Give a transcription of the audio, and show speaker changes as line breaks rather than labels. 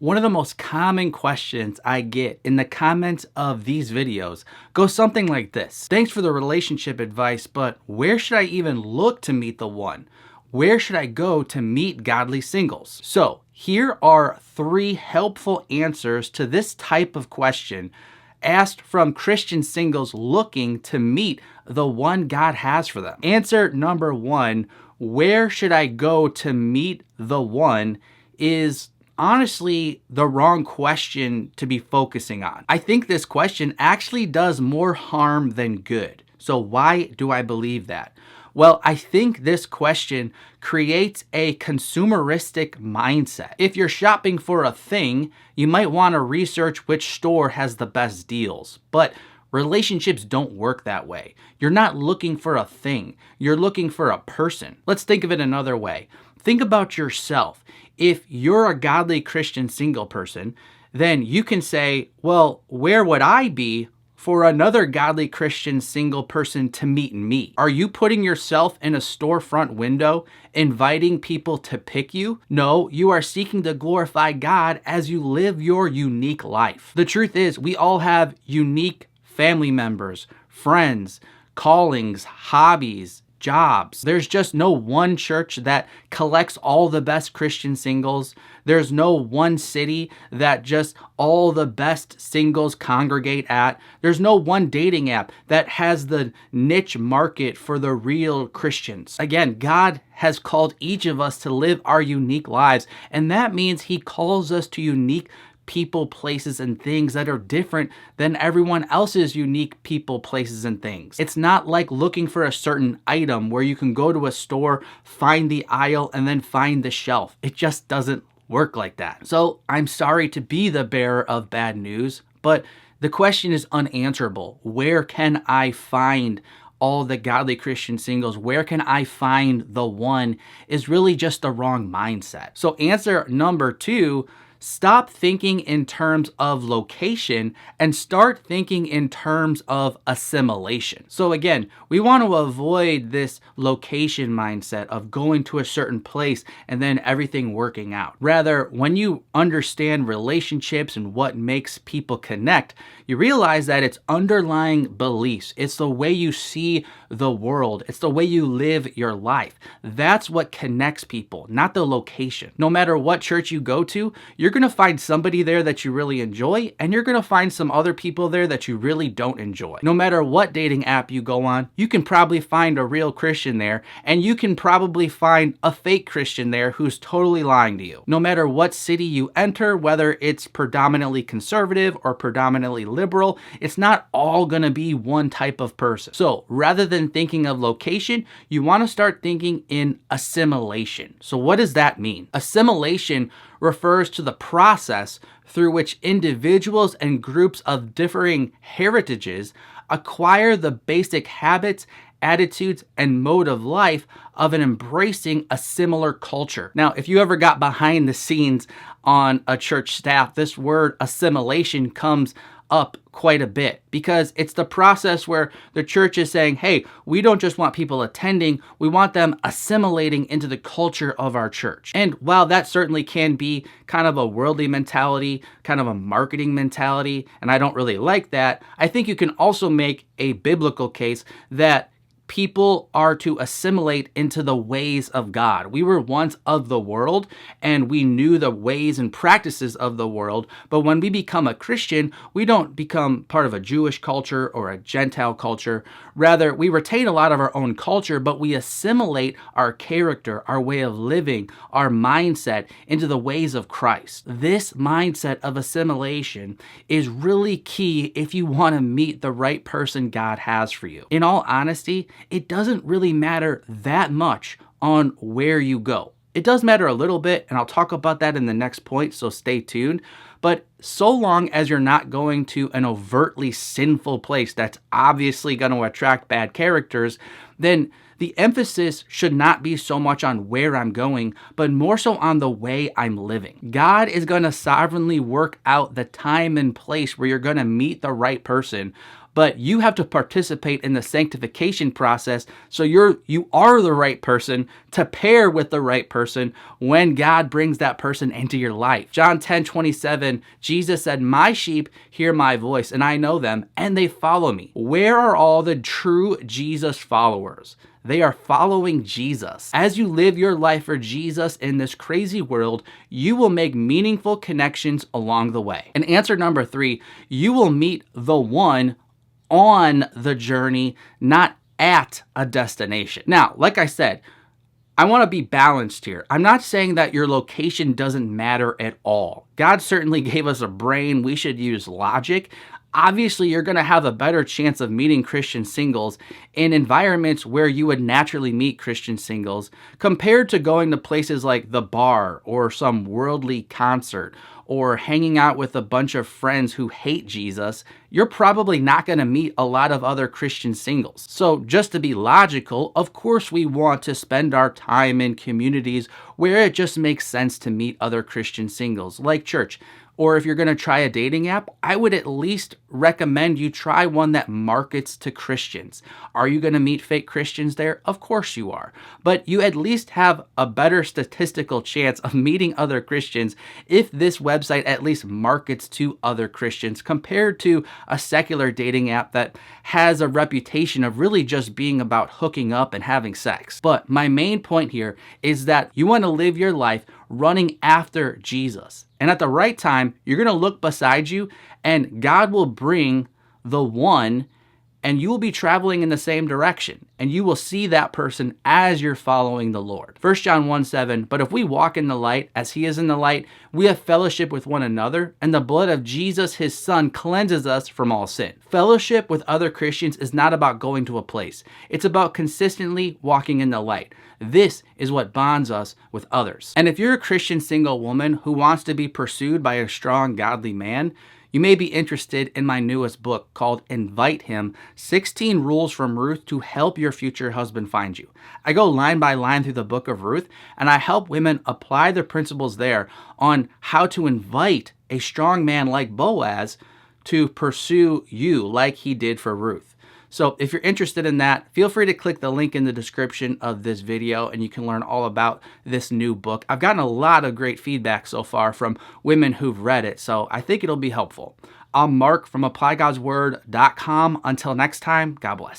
One of the most common questions I get in the comments of these videos goes something like this. Thanks for the relationship advice, but where should I even look to meet the one? Where should I go to meet godly singles? So here are 3 helpful answers to this type of question asked from Christian singles looking to meet the one God has for them. Answer number 1, where should I go to meet the one, is honestly the wrong question to be focusing on. I think this question actually does more harm than good. So why do I believe that? Well, I think this question creates a consumeristic mindset. If you're shopping for a thing, you might want to research which store has the best deals. But relationships don't work that way. You're not looking for a thing. You're looking for a person. Let's think of it another way. Think about yourself. If you're a godly Christian single person, then you can say, well, where would I be for another godly Christian single person to meet me? Are you putting yourself in a storefront window, inviting people to pick you? No, you are seeking to glorify God as you live your unique life. The truth is, we all have unique family members, friends, callings, hobbies, jobs. There's just no one church that collects all the best Christian singles. There's no one city that just all the best singles congregate at. There's no one dating app that has the niche market for the real Christians. Again, God has called each of us to live our unique lives, and that means He calls us to unique people, places, and things that are different than everyone else's unique people, places, and things. It's not like looking for a certain item where you can go to a store, find the aisle, and then find the shelf. It just doesn't work like that. So I'm sorry to be the bearer of bad news, but the question is unanswerable. Where can I find all the godly Christian singles? Where can I find the one is really just the wrong mindset. So answer number 2, stop thinking in terms of location and start thinking in terms of assimilation. So again, we want to avoid this location mindset of going to a certain place and then everything working out. Rather, when you understand relationships and what makes people connect, you realize that it's underlying beliefs. It's the way you see the world. It's the way you live your life. That's what connects people, not the location. No matter what church you go to, you're going to find somebody there that you really enjoy, and you're going to find some other people there that you really don't enjoy. No matter what dating app you go on, you can probably find a real Christian there, and you can probably find a fake Christian there who's totally lying to you. No matter what city you enter, whether it's predominantly conservative or predominantly liberal, it's not all going to be one type of person. So rather than thinking of location, you want to start thinking in assimilation. So what does that mean? Assimilation refers to the process through which individuals and groups of differing heritages acquire the basic habits, attitudes, and mode of life of an embracing a similar culture. Now, if you ever got behind the scenes on a church staff, this word assimilation comes up quite a bit because it's the process where the church is saying, hey, we don't just want people attending, we want them assimilating into the culture of our church. And while that certainly can be kind of a worldly mentality, kind of a marketing mentality, and I don't really like that, I think you can also make a biblical case that people are to assimilate into the ways of God. We were once of the world and we knew the ways and practices of the world, but when we become a Christian, we don't become part of a Jewish culture or a Gentile culture. Rather, we retain a lot of our own culture, but we assimilate our character, our way of living, our mindset into the ways of Christ. This mindset of assimilation is really key if you want to meet the right person God has for you. In all honesty, it doesn't really matter that much on where you go. It does matter a little bit, and I'll talk about that in the next point, so stay tuned. But so long as you're not going to an overtly sinful place that's obviously going to attract bad characters, then the emphasis should not be so much on where I'm going, but more so on the way I'm living. God is going to sovereignly work out the time and place where you're going to meet the right person, but you have to participate in the sanctification process so you are the right person to pair with the right person when God brings that person into your life. John 10:27, Jesus said, "My sheep hear my voice, and I know them, and they follow me." Where are all the true Jesus followers? They are following Jesus. As you live your life for Jesus in this crazy world, you will make meaningful connections along the way. And answer number 3, you will meet the one on the journey, not at a destination. Now, like I said, I want to be balanced here. I'm not saying that your location doesn't matter at all. God certainly gave us a brain. We should use logic. Obviously, you're going to have a better chance of meeting Christian singles in environments where you would naturally meet Christian singles compared to going to places like the bar or some worldly concert or hanging out with a bunch of friends who hate Jesus. You're probably not going to meet a lot of other Christian singles. So just to be logical, of course we want to spend our time in communities where it just makes sense to meet other Christian singles, like church. Or if you're going to try a dating app, I would at least recommend you try one that markets to Christians. Are you going to meet fake Christians there? Of course you are. But you at least have a better statistical chance of meeting other Christians if this website at least markets to other Christians compared to a secular dating app that has a reputation of really just being about hooking up and having sex. But my main point here is that you want to live your life running after Jesus. And at the right time, you're going to look beside you and God will bring the one and you will be traveling in the same direction and you will see that person as you're following the Lord. 1 John 1:7, but if we walk in the light as he is in the light, we have fellowship with one another, and the blood of Jesus, his son, cleanses us from all sin. Fellowship with other Christians is not about going to a place. It's about consistently walking in the light. This is what bonds us with others. And if you're a Christian single woman who wants to be pursued by a strong, godly man, you may be interested in my newest book called Invite Him, 16 Rules from Ruth to Help Your Future Husband Find You. I go line by line through the book of Ruth, and I help women apply the principles there on how to invite a strong man like Boaz to pursue you like he did for Ruth. So if you're interested in that, feel free to click the link in the description of this video and you can learn all about this new book. I've gotten a lot of great feedback so far from women who've read it, so I think it'll be helpful. I'm Mark from ApplyGodsWord.com. Until next time, God bless.